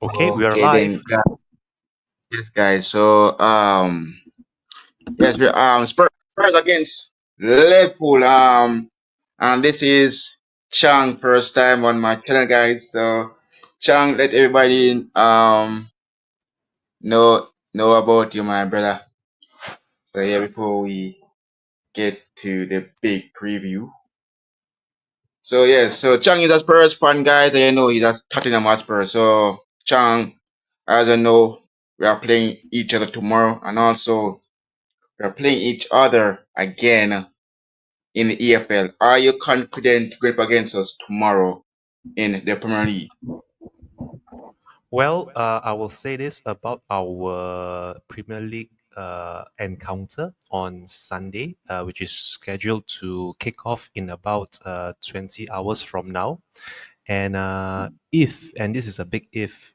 Okay, we are Okay, then, live. yes, guys. So, yes, Spurs against Liverpool. And this is Chang first time on my channel, guys. So, Chang, let everybody know about you, my brother. So, yeah, before we get to the big preview. So, yes, so Chang is a Spurs fan, guys. And you know he's a Tottenham Hotspur. So, Chang, as I know, we are playing each other tomorrow, and also we are playing each other again in the EFL. Are you confident to go up against us tomorrow in the Premier League? Well, I will say this about our Premier League encounter on Sunday, which is scheduled to kick off in about 20 hours from now. And and this is a big if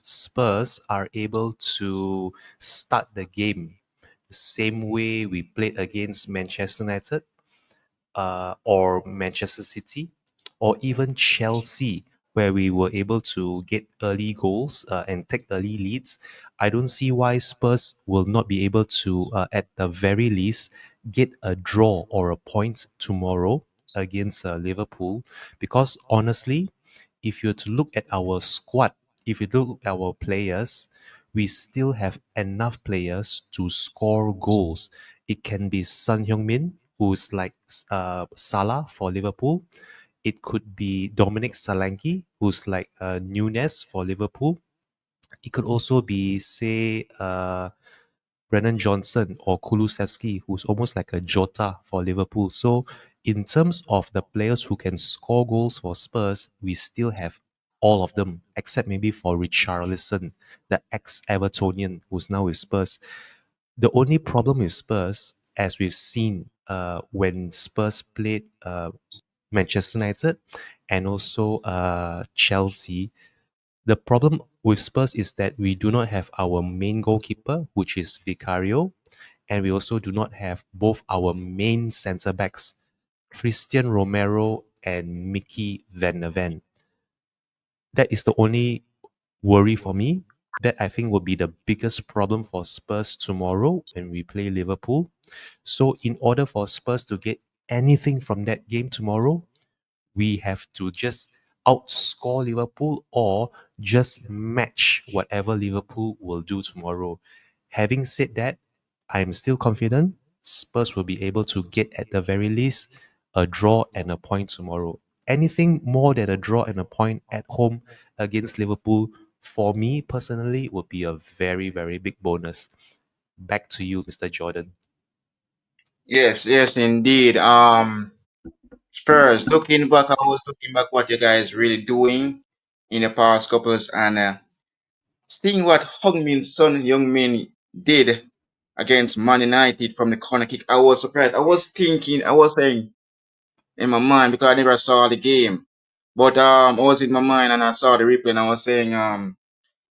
Spurs are able to start the game the same way we played against Manchester United, or Manchester City, or even Chelsea, where we were able to get early goals and take early leads, I don't see why Spurs will not be able to, at the very least, get a draw or a point tomorrow against Liverpool. Because honestly, if you're to look at our squad, if you look at our players, we still have enough players to score goals. It can be Son Heung-min, who's like Salah for Liverpool. It could be Dominic Solanke, who's like Nunes for Liverpool. It could also be, say, Brennan Johnson or Kulusevski, who's almost like a Jota for Liverpool. So, in terms of the players who can score goals for Spurs, we still have all of them, except maybe for Richarlison, the ex-Evertonian who's now with Spurs. The only problem with Spurs, as we've seen when Spurs played Manchester United and also Chelsea, the problem with Spurs is that we do not have our main goalkeeper, which is Vicario, and we also do not have both our main centre backs, Christian Romero and Mickey Van der Ven. That is the only worry for me. That I think will be the biggest problem for Spurs tomorrow when we play Liverpool. So, in order for Spurs to get anything from that game tomorrow, we have to just outscore Liverpool or just match whatever Liverpool will do tomorrow. Having said that, I'm still confident Spurs will be able to get at the very least a draw and a point tomorrow. Anything more than a draw and a point at home against Liverpool, for me personally, would be a very, very big bonus. Back to you, Mr. Jordan. Yes, yes, indeed. Spurs. Looking back, I was looking back what you guys really doing in the past couples, and seeing what Heung-min Son Heung-min did against Man United from the corner kick. I was surprised. I was thinking, I was saying in my mind because I never saw the game, but I was in my mind and I saw the replay and I was saying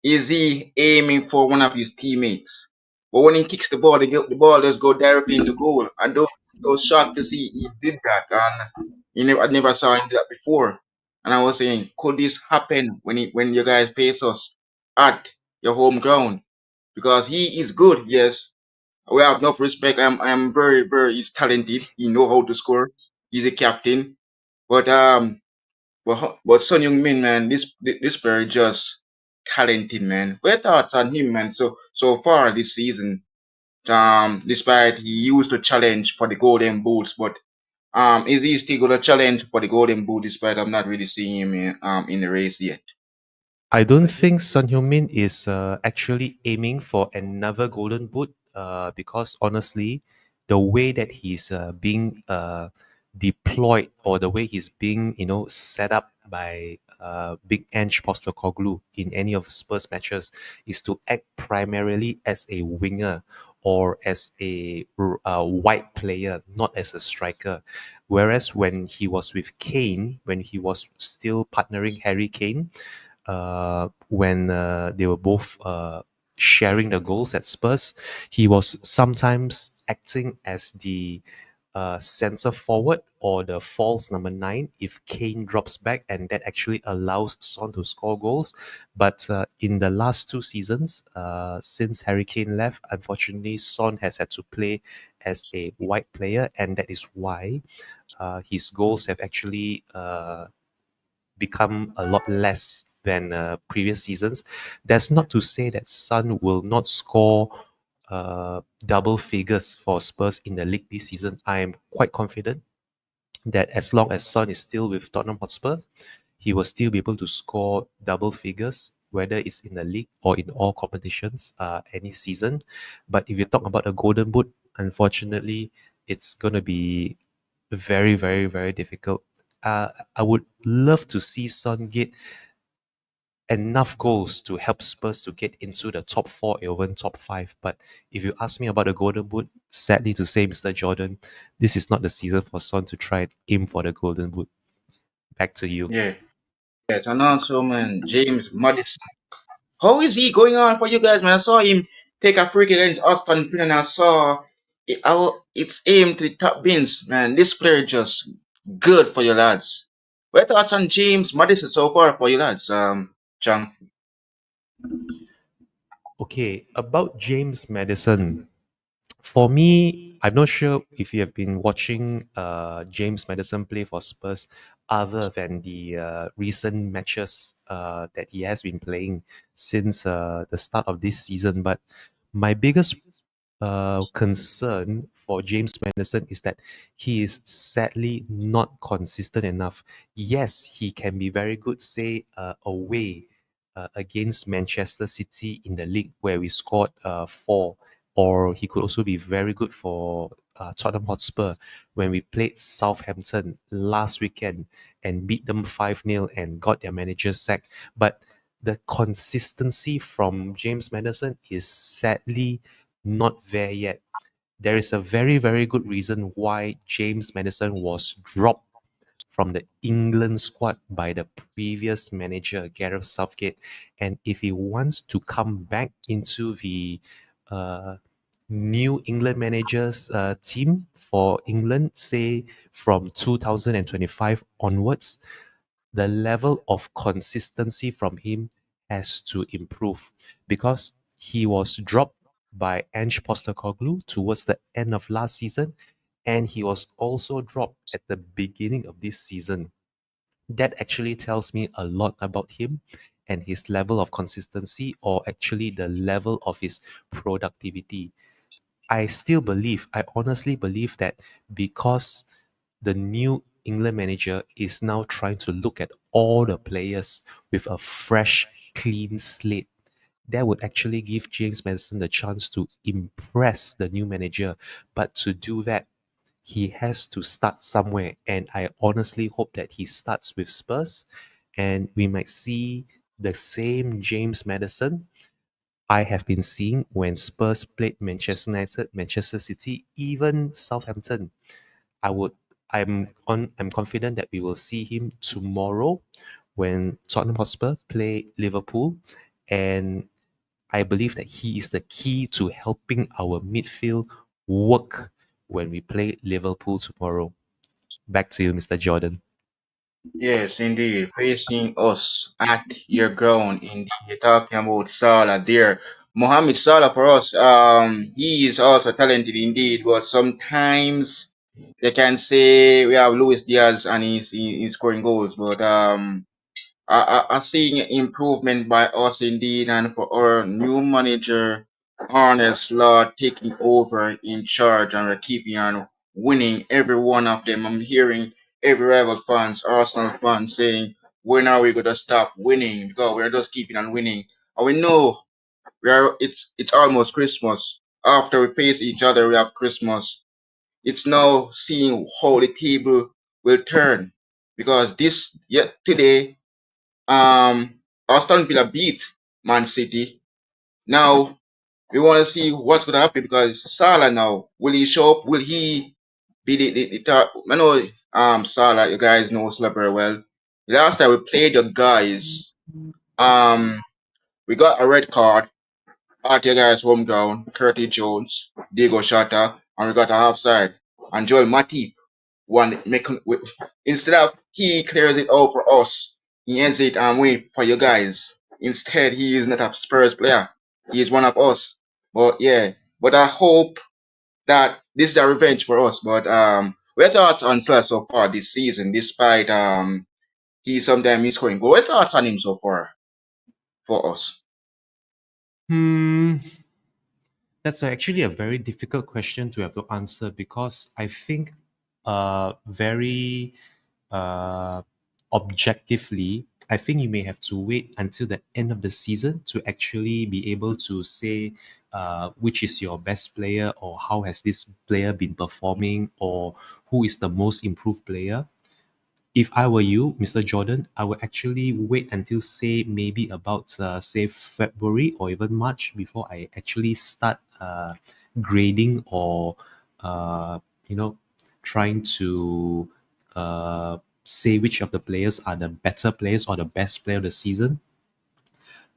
is he aiming for one of his teammates? But when he kicks the ball, the ball just go directly into goal. And I was shocked to see he did that, and I never saw him do that before. And I was saying, could this happen when you guys face us at your home ground? Because he is good, yes. We have enough respect. I'm very, very. He's talented. He know how to score. He's a captain. But but Son Heung-min, man, this player just talented, man. What are your thoughts on him, man? So far this season, despite he used to challenge for the Golden Boots, but is he still gonna challenge for the Golden Boot? Despite I'm not really seeing him in the race yet. I don't think Son Heung-min is actually aiming for another golden boot, because honestly, the way that he's being deployed, or the way he's being, set up by Big Ange Postecoglou in any of Spurs matches is to act primarily as a winger or as a wide player, not as a striker. Whereas when he was with Kane, when he was still partnering Harry Kane, when they were both sharing the goals at Spurs, he was sometimes acting as the center forward or the false number nine if Kane drops back, and that actually allows Son to score goals. But in the last two seasons, since Harry Kane left, unfortunately, Son has had to play as a wide player, and that is why his goals have actually become a lot less than previous seasons. That's not to say that Son will not score double figures for Spurs in the league this season. I am quite confident that as long as Son is still with Tottenham Hotspur, he will still be able to score double figures, whether it's in the league or in all competitions, any season. But if you talk about a Golden Boot, unfortunately, it's going to be very, very, very difficult. I would love to see Son get enough goals to help Spurs to get into the top four or even top five. But if you ask me about the Golden Boot, sadly to say, Mr. Jordan, this is not the season for Son to try and aim for the Golden Boot. Back to you. Yeah. Yes, and also, man, James Madison. How is he going on for you guys, man? I saw him take a free kick against Aston Villa, and I saw it's aimed to the top bins, man. This player just good for you lads. What thoughts on James Madison so far for you lads, Chang? Okay, about James Madison. For me, I'm not sure if you have been watching James Madison play for Spurs other than the recent matches that he has been playing since the start of this season. But my biggest concern for James Madison is that he is sadly not consistent enough. Yes, he can be very good, say, away against Manchester City in the league where we scored four, or he could also be very good for Tottenham Hotspur when we played Southampton last weekend and beat them 5-0 and got their manager sacked. But the consistency from James Madison is sadly not there yet. There is a very, very good reason why James Madison was dropped from the England squad by the previous manager, Gareth Southgate. And if he wants to come back into the uh, New England managers team for England, say from 2025 onwards, the level of consistency from him has to improve because he was dropped by Ange Postecoglou towards the end of last season, and he was also dropped at the beginning of this season. That actually tells me a lot about him and his level of consistency, or actually the level of his productivity. I still believe, I honestly believe that because the new England manager is now trying to look at all the players with a fresh, clean slate, that would actually give James Madison the chance to impress the new manager. But to do that, he has to start somewhere. And I honestly hope that he starts with Spurs and we might see the same James Madison I have been seeing when Spurs played Manchester United, Manchester City, even Southampton. I would I'm confident that we will see him tomorrow when Tottenham Hotspur play Liverpool, and I believe that he is the key to helping our midfield work when we play Liverpool tomorrow. Back to you, Mr. Jordan. Yes, indeed. Facing us at your ground. Indeed. You're talking about Salah there. Mohamed Salah for us, he is also talented indeed, but sometimes they can say we have Luis Diaz and he's scoring goals, but I seeing improvement by us indeed, and for our new manager, Arne Slot, taking over in charge, and we're keeping on winning every one of them. I'm hearing every rival fans, Arsenal fans saying, when are we going to stop winning? Because we're just keeping on winning. And we know it's almost Christmas. After we face each other, we have Christmas. It's now seeing how the table will turn. Because this, yet today, Aston Villa beat Man City. Now we want to see what's going to happen because Salah now will he show up? Will he be the top? I know Salah, you guys know Salah very well. Last time we played the guys, um we got a red card at your guys' home ground, Curtis Jones, Diego Shata, and we got a half side. and Joel Matip one make instead of he clears it out for us, he ends it and win for you guys. Instead, he is not a Spurs player. He is one of us. But yeah, but I hope that this is a revenge for us. But what are thoughts on Salah so far this season, despite he sometimes he's scoring goal. What are thoughts on him so far for us? Hmm, that's actually a very difficult question to have to answer because I think very uh, objectively, I think you may have to wait until the end of the season to actually be able to say which is your best player or how has this player been performing or who is the most improved player. If I were you, Mr. Jordan, I would actually wait until say maybe about say February or even March before I actually start grading or uh, you know trying to say which of the players are the better players or the best player of the season.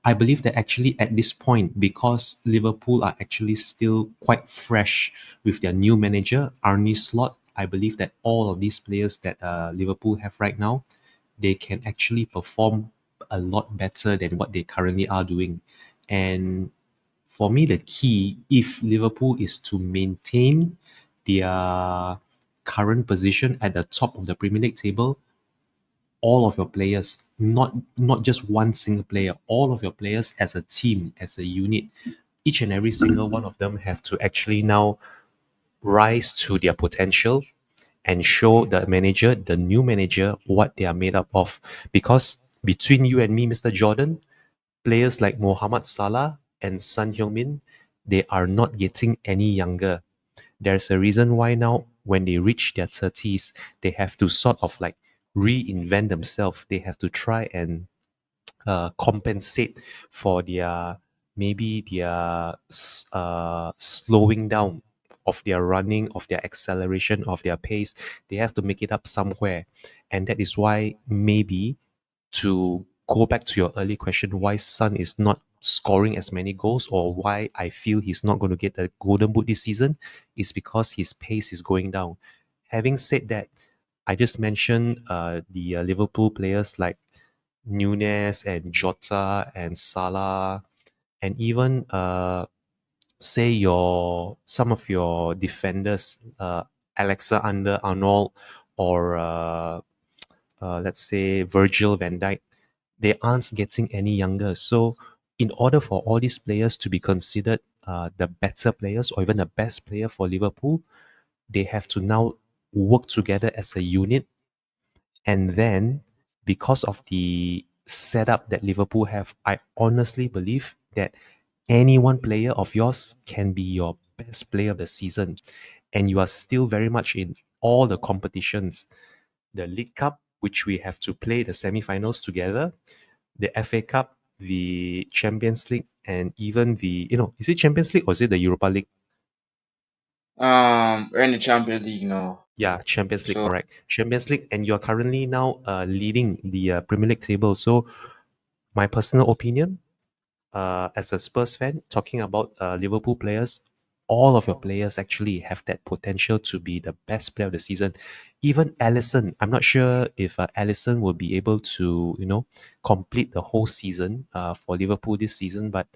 I believe that actually at this point, because Liverpool are actually still quite fresh with their new manager, Arne Slot, I believe that all of these players that Liverpool have right now, they can actually perform a lot better than what they currently are doing. And for me, the key, if Liverpool is to maintain their current position at the top of the Premier League table, all of your players, not just one single player, all of your players as a team, as a unit, each and every single one of them have to actually now rise to their potential and show the manager, the new manager, what they are made up of. Because between you and me, Mr. Jordan, players like Mohamed Salah and Son Heung-min, they are not getting any younger. There's a reason why now, when they reach their 30s, they have to sort of like reinvent themselves. They have to try and compensate for their maybe their slowing down of their running, of their acceleration, of their pace. They have to make it up somewhere. And that is why maybe to go back to your early question, why Son is not scoring as many goals or why I feel he's not going to get the golden boot this season is because his pace is going down. Having said that, I just mentioned the Liverpool players like Nunes and Jota and Salah and even say your some of your defenders, Alexa Under Arnold or let's say Virgil van Dijk, they aren't getting any younger. So, in order for all these players to be considered the better players or even the best player for Liverpool, they have to now work together as a unit. And then, because of the setup that Liverpool have, I honestly believe that any one player of yours can be your best player of the season. And you are still very much in all the competitions, the League Cup, which we have to play the semi-finals together, the FA Cup, the Champions League, and even the is it Champions League or is it the Europa League? We're in the Champions League now. Yeah, Champions League, So correct. Champions League, and you're currently now leading the Premier League table. So, my personal opinion, as a Spurs fan, talking about Liverpool players, all of your players actually have that potential to be the best player of the season. Even Allison, I'm not sure if Allison will be able to, complete the whole season for Liverpool this season. But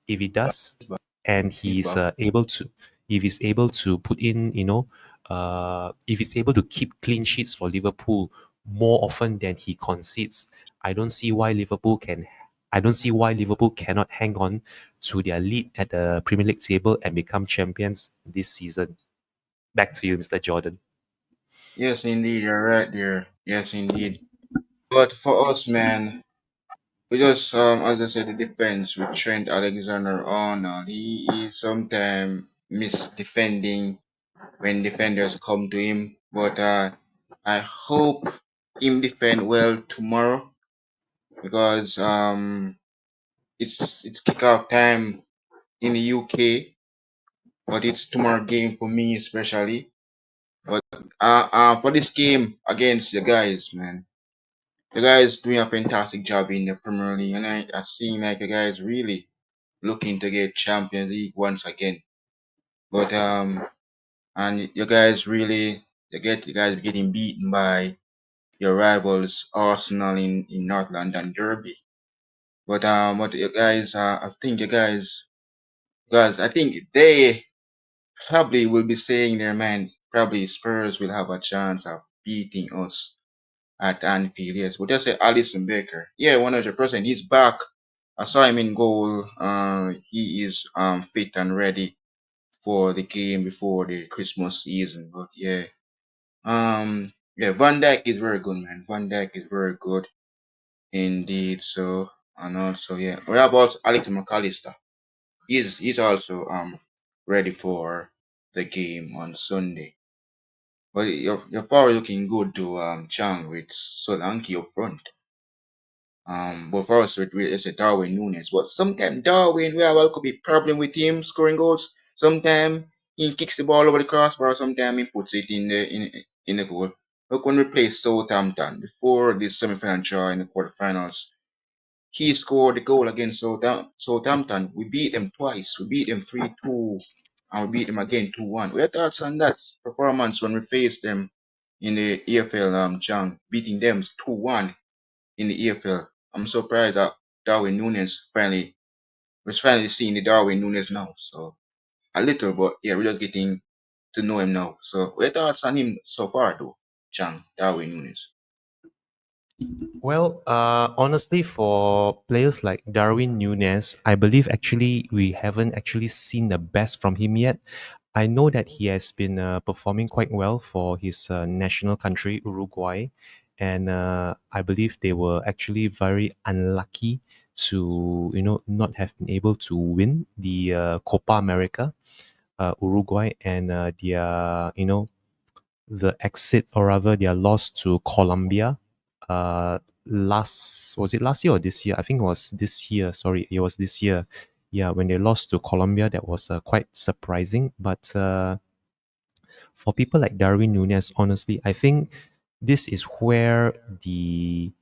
if he does, he's back. and He's he's back. able to, if he's able to put in, if he's able to keep clean sheets for Liverpool more often than he concedes, I don't see why Liverpool can I don't see why Liverpool cannot hang on to their lead at the Premier League table and become champions this season. Back to you, Mr. Jordan. Yes, indeed, you're right there. Yes, indeed. But for us, man, we just as I said, the defense with Trent Alexander-Arnold, he is sometimes miss defending when defenders come to him. But I hope him defend well tomorrow because it's kickoff time in the UK, but it's tomorrow game for me especially. But for this game against the guys, man, the guys doing a fantastic job in the Premier League, and I seeing like the guys really looking to get Champions League once again. But and you guys really you guys getting beaten by your rivals Arsenal in North London Derby. But you guys, I think you guys, I think they probably will be saying their man. Probably Spurs will have a chance of beating us at Anfield. Yes, but just say Alisson Baker. Yeah, 100%. He's back. I saw him in goal. He is fit and ready for the game before the Christmas season. But yeah, Van Dijk is very good, man. Van Dijk is very good indeed. So and also we have also Alex McAllister. He's also ready for the game on Sunday. But you're far looking good to Chang with Solanke up front. But for us, it's a Darwin Nunes. But sometimes Darwin, we have a could be problem with him scoring goals. Sometimes he kicks the ball over the crossbar. Sometimes he puts it in the goal. Look when we played Southampton before this semi-final draw in the quarterfinals, he scored the goal against Southampton. We beat them twice. We beat them 3-2, and we beat them again 2-1. We had thoughts on that performance when we faced them in the EFL, Chang, beating them 2-1 in the EFL. I'm surprised that Darwin Nunes finally seeing the Darwin Nunes now. So a little, but yeah, we're just getting to know him now. So what are your thoughts on him so far, though, Chang, Darwin Nunes? Well, honestly, for players like Darwin Nunes, I believe actually we haven't actually seen the best from him yet. I know that he has been performing quite well for his national country, Uruguay, and I believe they were actually very unlucky to not have been able to win the Copa America, Uruguay, and their the exit or rather their loss to Colombia last was it last year or this year? I think it was this year. Sorry, it was this year. Yeah, when they lost to Colombia, that was quite surprising. But for people like Darwin Nunez, honestly, I think this is where the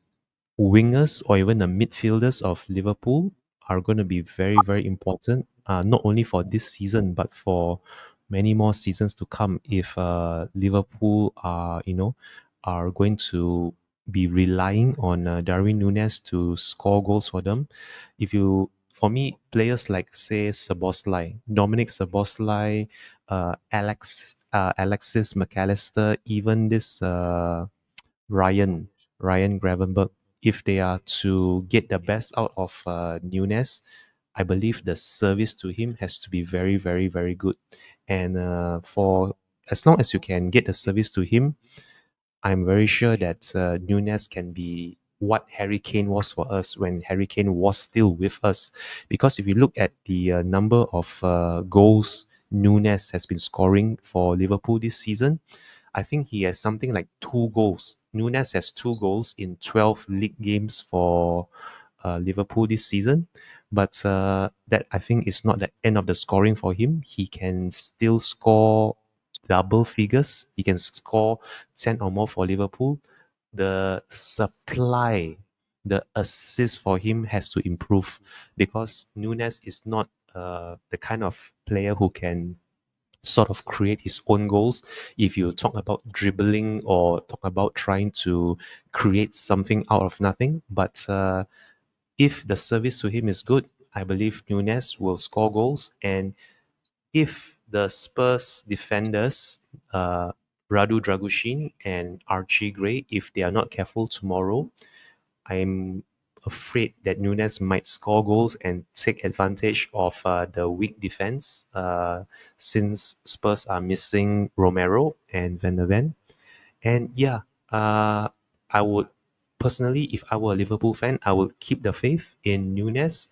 wingers or even the midfielders of Liverpool are going to be very, very important, not only for this season, but for many more seasons to come if Liverpool are going to be relying on Darwin Nunes to score goals for them. For me, players like say Saboslai, Dominic Saboslai, Alexis McAllister, even this Ryan Gravenberg, if they are to get the best out of Nunes, I believe the service to him has to be very, very, very good. And for as long as you can get the service to him, I'm very sure that Nunes can be what Harry Kane was for us when Harry Kane was still with us. Because if you look at the number of goals Nunes has been scoring for Liverpool this season, I think he has something like 2 goals. Nunes has 2 goals in 12 league games for Liverpool this season. But that I think is not the end of the scoring for him. He can still score double figures. He can score 10 or more for Liverpool. The supply, the assist for him has to improve because Nunes is not the kind of player who can sort of create his own goals. If you talk about dribbling or talk about trying to create something out of nothing, but if the service to him is good, I believe Nunes will score goals. And if the Spurs defenders, Radu Dragushin and Archie Gray, if they are not careful tomorrow, I'm afraid that Nunes might score goals and take advantage of the weak defense since Spurs are missing Romero and Van der Ven. And yeah, I would personally, if I were a Liverpool fan, I would keep the faith in Nunes.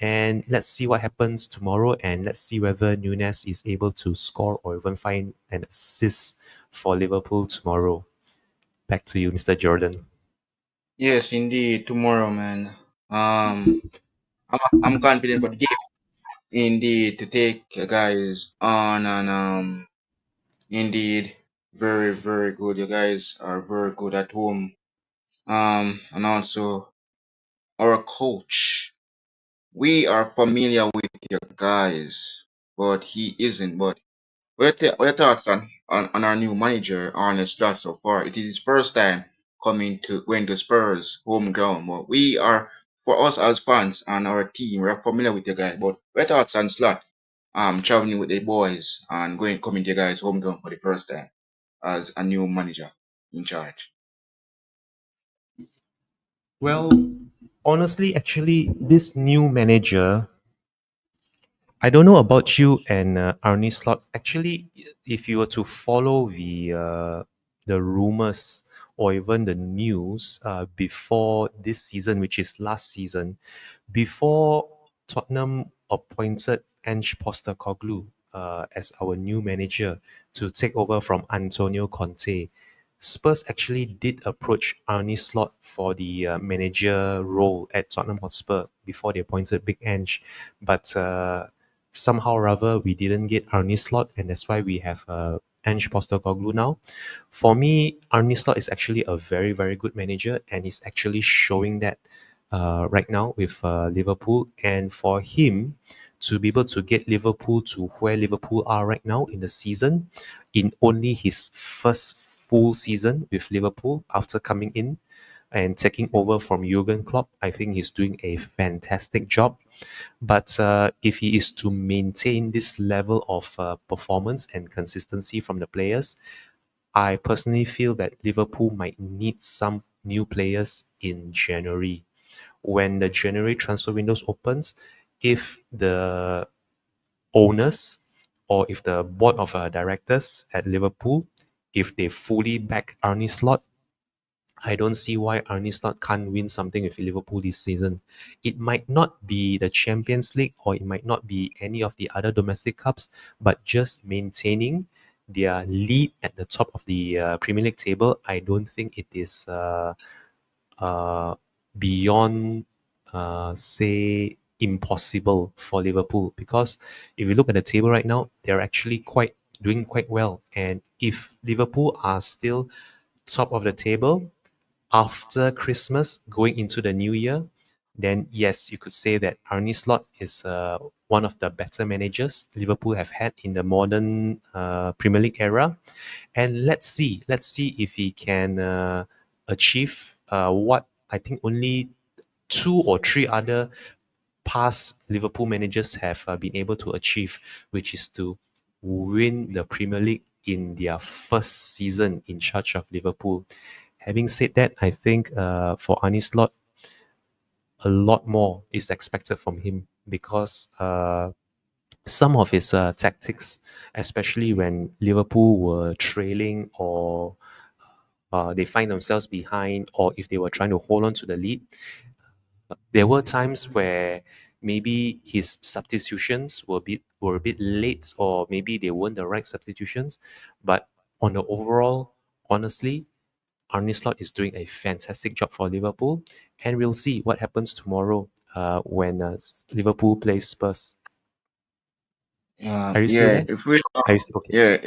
And let's see what happens tomorrow. And let's see whether Nunes is able to score or even find an assist for Liverpool tomorrow. Back to you, Mr. Jordan. Yes, indeed. Tomorrow, man. I'm confident for the game. Indeed, to take guys on and indeed, very very good. You guys are very good at home. And also our coach. We are familiar with your guys, but he isn't. But What are your thoughts on our new manager, Arne Slot, so far? It is his first time going to Spurs home ground. But we are, for us as fans and our team, we're familiar with the guy. But what are your thoughts on Slot traveling with the boys and coming to the guys home ground for the first time as a new manager in charge? Well, honestly, actually, this new manager, I don't know about you and Arnie Slot. Actually, if you were to follow the rumors or even the news before this season, which is last season, before Tottenham appointed Ange Postecoglou as our new manager to take over from Antonio Conte, Spurs actually did approach Arne Slot for the manager role at Tottenham Hotspur before they appointed Big Ange, but somehow or other we didn't get Arne Slot, and that's why we have Ange Postecoglou now. For me, Arne Slot is actually a very very good manager, and he's actually showing that right now with Liverpool. And for him to be able to get Liverpool to where Liverpool are right now in the season, in only his first full season with Liverpool after coming in and taking over from Jurgen Klopp, I think he's doing a fantastic job. But if he is to maintain this level of performance and consistency from the players, I personally feel that Liverpool might need some new players in January. When the January transfer windows opens, if the owners or if the board of directors at Liverpool, if they fully back Arne Slot, I don't see why Arne Slot can't win something with Liverpool this season. It might not be the Champions League or it might not be any of the other domestic cups, but just maintaining their lead at the top of the Premier League table, I don't think it is uh, beyond, say, impossible for Liverpool. Because if you look at the table right now, they're actually quite doing quite well. And if Liverpool are still top of the table after Christmas, going into the new year, then yes, you could say that Arne Slot is one of the better managers Liverpool have had in the modern Premier League era. And let's see if he can achieve what I think only two or three other past Liverpool managers have been able to achieve, which is to win the Premier League in their first season in charge of Liverpool. Having said that, I think for Arne Slot, a lot more is expected from him because some of his tactics, especially when Liverpool were trailing or they find themselves behind, or if they were trying to hold on to the lead, there were times where maybe his substitutions were a bit late, or maybe they weren't the right substitutions. But on the overall, honestly, Arne Slot is doing a fantastic job for Liverpool, and we'll see what happens tomorrow when Liverpool plays Spurs. Are you still Yeah, there? Are you still okay? yeah,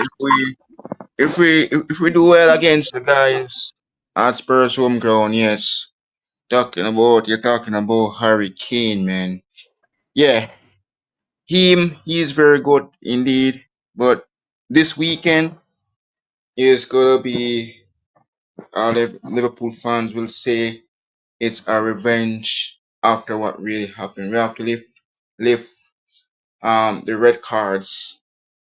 if we do well against the guys at Spurs home ground, yes. You're talking about Harry Kane, man. Yeah, he is very good indeed. But this weekend is gonna be Liverpool fans will say it's a revenge after what really happened. We have to lift the red cards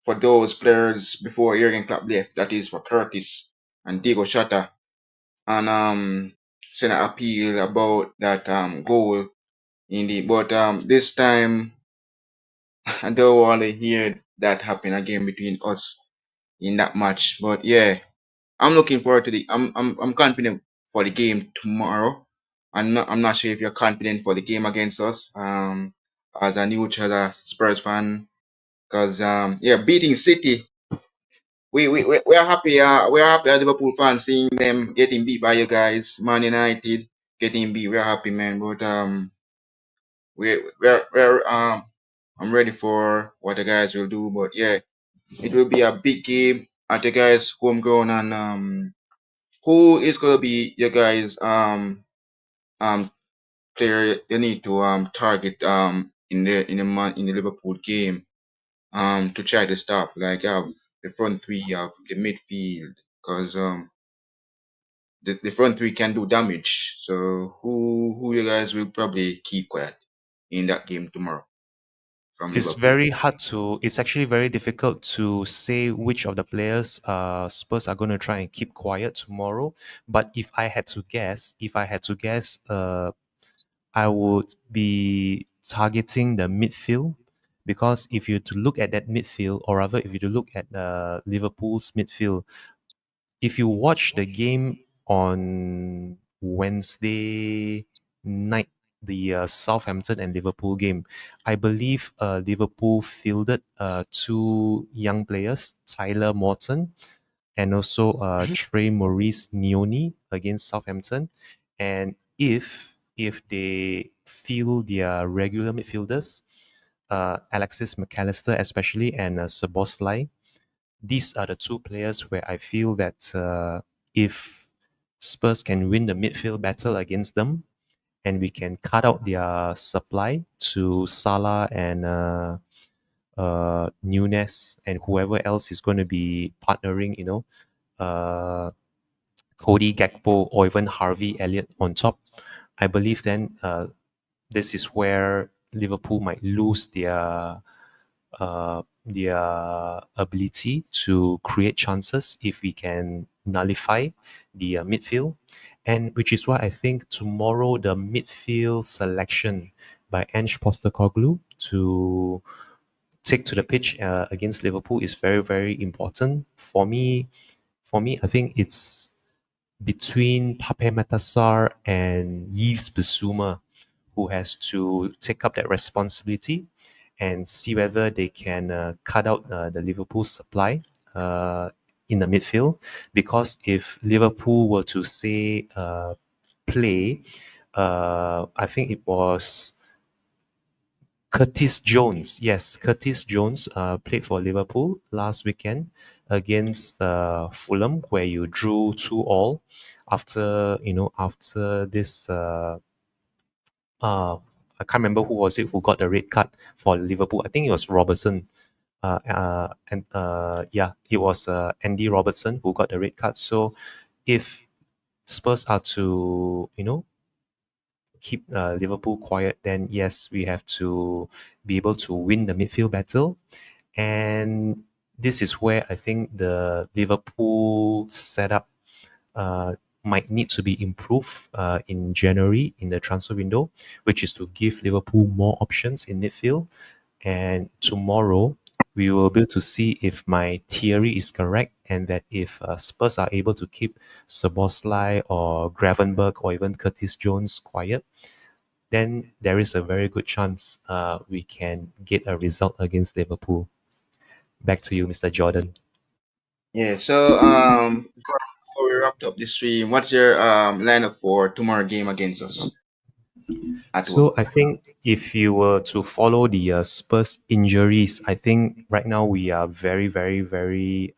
for those players before Jurgen Klopp left. That is for Curtis and Diego Shota, and send an appeal about that goal indeed. But this time I don't want to hear that happen again between us in that match. But yeah, I'm looking forward to the. I'm confident for the game tomorrow. I'm not sure if you're confident for the game against us. As a neutral Spurs fan, because yeah, beating City, we are happy. We are happy as Liverpool fans seeing them getting beat by you guys. Man United getting beat. We're happy, man. But we're I'm ready for what the guys will do. But yeah, it will be a big game at the guys' homegrown. And who is gonna be your guys um player you need to target in the Liverpool game to try to stop? Like the front three of the midfield because the front three can do damage. So who you guys will probably keep quiet in that game tomorrow from It's Liverpool? very hard to. It's actually very difficult to say which of the players Spurs are going to try and keep quiet tomorrow. But if I had to guess, I would be targeting the midfield because if you to look at that midfield, or rather, if you to look at Liverpool's midfield, if you watch the game on Wednesday night, the Southampton and Liverpool game, I believe Liverpool fielded two young players, Tyler Morton and also Mhm. Trey Maurice Neoni against Southampton. And if they field their regular midfielders, Alexis McAllister especially and Szoboszlai, these are the two players where I feel that if Spurs can win the midfield battle against them, and we can cut out their supply to Salah and Nunes and whoever else is going to be partnering, uh, Cody Gakpo or even Harvey Elliott on top, I believe then this is where Liverpool might lose their ability to create chances if we can nullify the midfield. And which is why I think tomorrow the midfield selection by Ange Postecoglou to take to the pitch against Liverpool is very, very important. For me, I think it's between Pape Matasar and Yves Bissouma, who has to take up that responsibility and see whether they can cut out the Liverpool supply uh, in the midfield. Because if Liverpool were to say play, I think it was Curtis Jones. Yes, Curtis Jones played for Liverpool last weekend against Fulham, where you drew 2-2 after this. Uh, I can't remember who was it who got the red card for Liverpool. I think it was Robertson. And yeah, it was Andy Robertson who got the red card. So if Spurs are to keep Liverpool quiet, then yes, we have to be able to win the midfield battle. And this is where I think the Liverpool setup uh, might need to be improved in January in the transfer window, which is to give Liverpool more options in midfield. And tomorrow, we will be able to see if my theory is correct and that if Spurs are able to keep Szoboszlai or Gravenberg or even Curtis Jones quiet, then there is a very good chance we can get a result against Liverpool. Back to you, Mr. Jordan. Yeah. So before we wrapped up this stream, what's your lineup for tomorrow game against us at home? So I think if you were to follow the Spurs injuries, I think right now we are very, very, very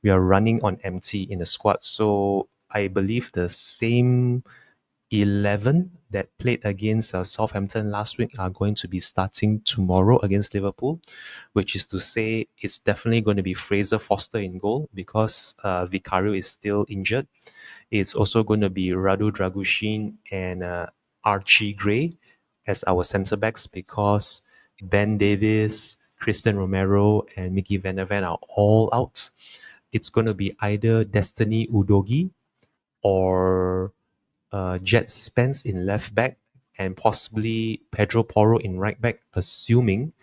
we are running on empty in the squad. So I believe the same 11 that played against Southampton last week are going to be starting tomorrow against Liverpool, which is to say it's definitely going to be Fraser Foster in goal because Vicario is still injured. It's also going to be Radu Dragushin and Archie Gray as our centre backs because Ben Davis, Christian Romero, and Mickey Van der Ven are all out. It's going to be either Destiny Udogi or Jet Spence in left back and possibly Pedro Porro in right back, assuming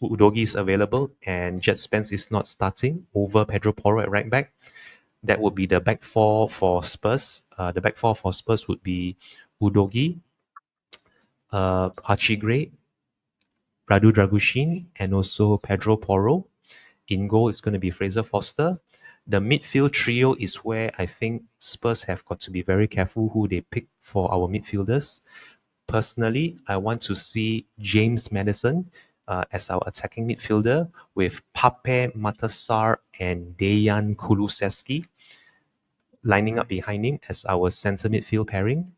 Udogi is available and Jet Spence is not starting over Pedro Porro at right back. That would be the back four for Spurs. The back four for Spurs would be Udogi, Archie Gray, Radu Dragushin, and also Pedro Porro. In goal, it's going to be Fraser Foster. The midfield trio is where I think Spurs have got to be very careful who they pick for our midfielders. Personally, I want to see James Madison as our attacking midfielder with Pape Matasar and Dejan Kulusevski lining up behind him as our centre midfield pairing.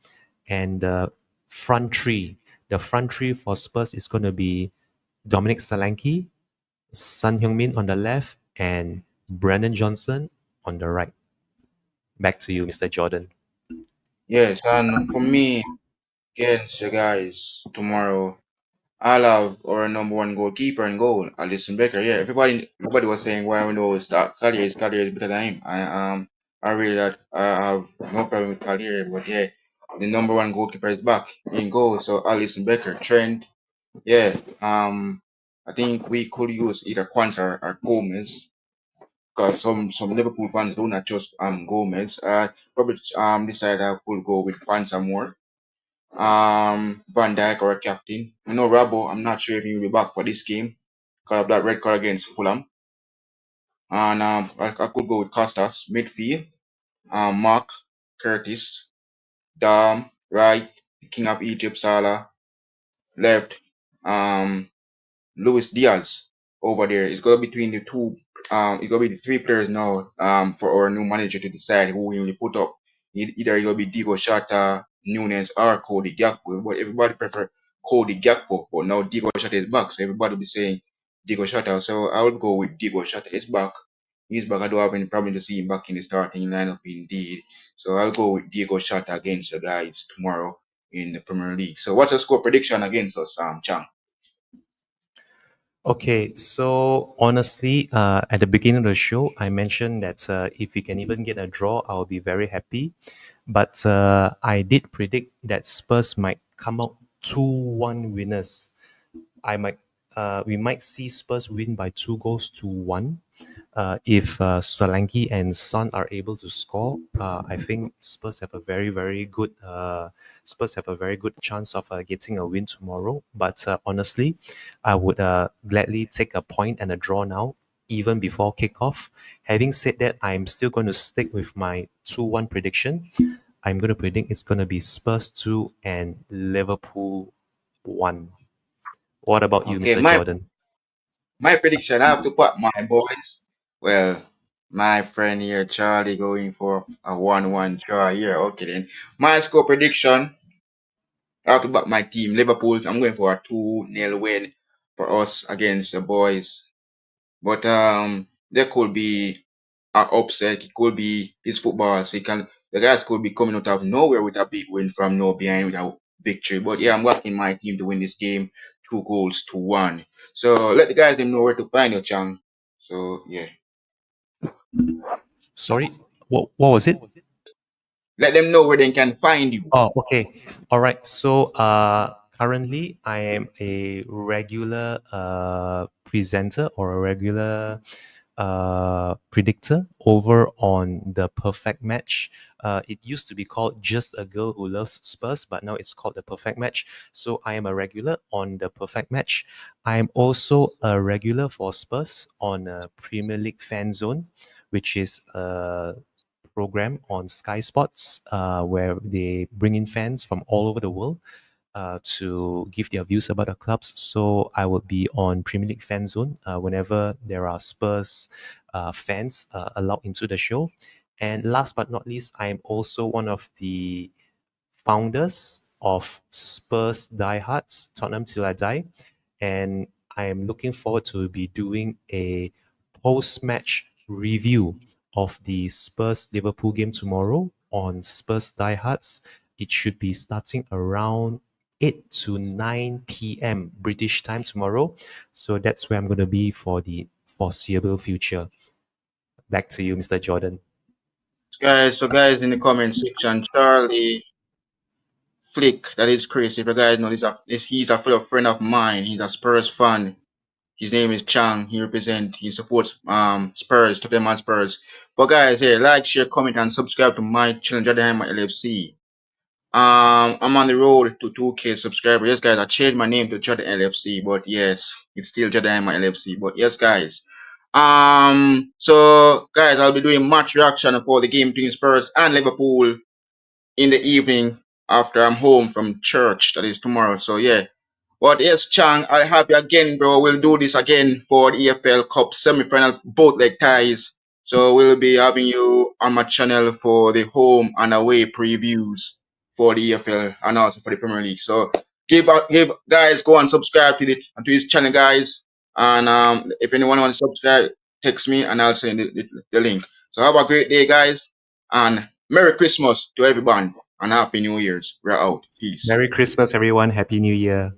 And front three, the front three for Spurs is going to be Dominic Solanke, Sun Heung-min on the left, and Brandon Johnson on the right. Back to you, Mr. Jordan. Yes, and for me, against you guys tomorrow, I'll have our number one goalkeeper in goal, Alisson Becker. Yeah, everybody was saying why we know is that Collier is better than him. I really that I have no problem with Collier, but yeah, the number one goalkeeper is back in goal. So Alisson Becker, Trent. Yeah, I think we could use either Quanta or Gomez because some Liverpool fans do not trust Gomez. Probably decide I could go with Quanta more. Van Dijk or a captain. I know Rabo, I'm not sure if he will be back for this game because of that red card against Fulham. And I could go with Costas, midfield. Mark, Curtis, Dom, right, King of Egypt, Salah, left. Um, Luis Diaz over there. It's gonna be between the two. It's gonna be the three players now. For our new manager to decide who he will put up. Either it's gonna be Diego Shata, Nunes, or Cody Gakpo. But everybody prefer Cody Gakpo. But now Diego Shata is back, so everybody will be saying Diego Shata. So I would go with Diego Shata. He's back. He's back. I don't have any problem to see him back in the starting lineup indeed. So I'll go with Diego Shata against the guys tomorrow in the Premier League. So what's the score prediction against us, Chang? Okay, so honestly, at the beginning of the show, I mentioned that if we can even get a draw, I'll be very happy. But I did predict that Spurs might come out 2-1 winners. We might see Spurs win by 2 goals to 1. If Solanke and Son are able to score, I think Spurs have a very good chance of getting a win tomorrow. But honestly, I would gladly take a point and a draw now, even before kickoff. Having said that, I'm still going to stick with my 2-1 prediction. I'm going to predict it's going to be Spurs 2 and Liverpool 1. What about you, Okay, Mr. my Jordan? My prediction, I have to put my boys. Well, my friend here, Charlie, going for a 1-1 draw here. Okay, then. My score prediction, I have to back my team, Liverpool. I'm going for a 2-0 win for us against the boys. But there could be an upset. It could be his football. So the guys could be coming out of nowhere with a big win from no behind with a victory. But yeah, I'm backing my team to win this game 2 goals to 1. So let the guys them know where to find you, Chang. So yeah. Sorry, what was it? Let them know where they can find you. Oh, okay. All right. So, currently, I am a regular presenter or a regular predictor over on the Perfect Match. It used to be called Just a Girl Who Loves Spurs, but now it's called the Perfect Match. So, I am a regular on the Perfect Match. I am also a regular for Spurs on Premier League Fan Zone, which is program on Sky Sports, where they bring in fans from all over the world to give their views about the clubs. So I will be on Premier League Fan Zone whenever there are Spurs fans allowed into the show. And last but not least, I am also one of the founders of Spurs Diehards, Tottenham Till I Die. And I am looking forward to be doing a post-match review of the Spurs Liverpool game tomorrow on Spurs Diehards. It should be starting around 8 to 9 p.m. British time tomorrow. So that's where I'm going to be for the foreseeable future. Back to you, Mr. Jordan. Guys in the comment section, Charlie Flick, that is crazy. If you guys know he's a fellow friend of mine. He's a Spurs fan. His name is Chang. He supports Spurs, Tottenham Spurs. But guys, hey, like, share, comment, and subscribe to my channel, Jordan LFC. I'm on the road to 2K subscribers. Yes, guys, I changed my name to Jordan LFC, but yes, it's still Jordan LFC. But yes, guys. So guys, I'll be doing match reaction for the game between Spurs and Liverpool in the evening after I'm home from church. That is tomorrow. So yeah. But yes, Chang, I'll have you again, bro. We'll do this again for the EFL Cup semi-final, both leg ties. So we'll be having you on my channel for the home and away previews for the EFL and also for the Premier League. So give guys, go and subscribe to his channel, guys. And if anyone wants to subscribe, text me and I'll send the link. So have a great day, guys, and Merry Christmas to everyone and Happy New Year's. We're out. Peace. Merry Christmas, everyone. Happy New Year.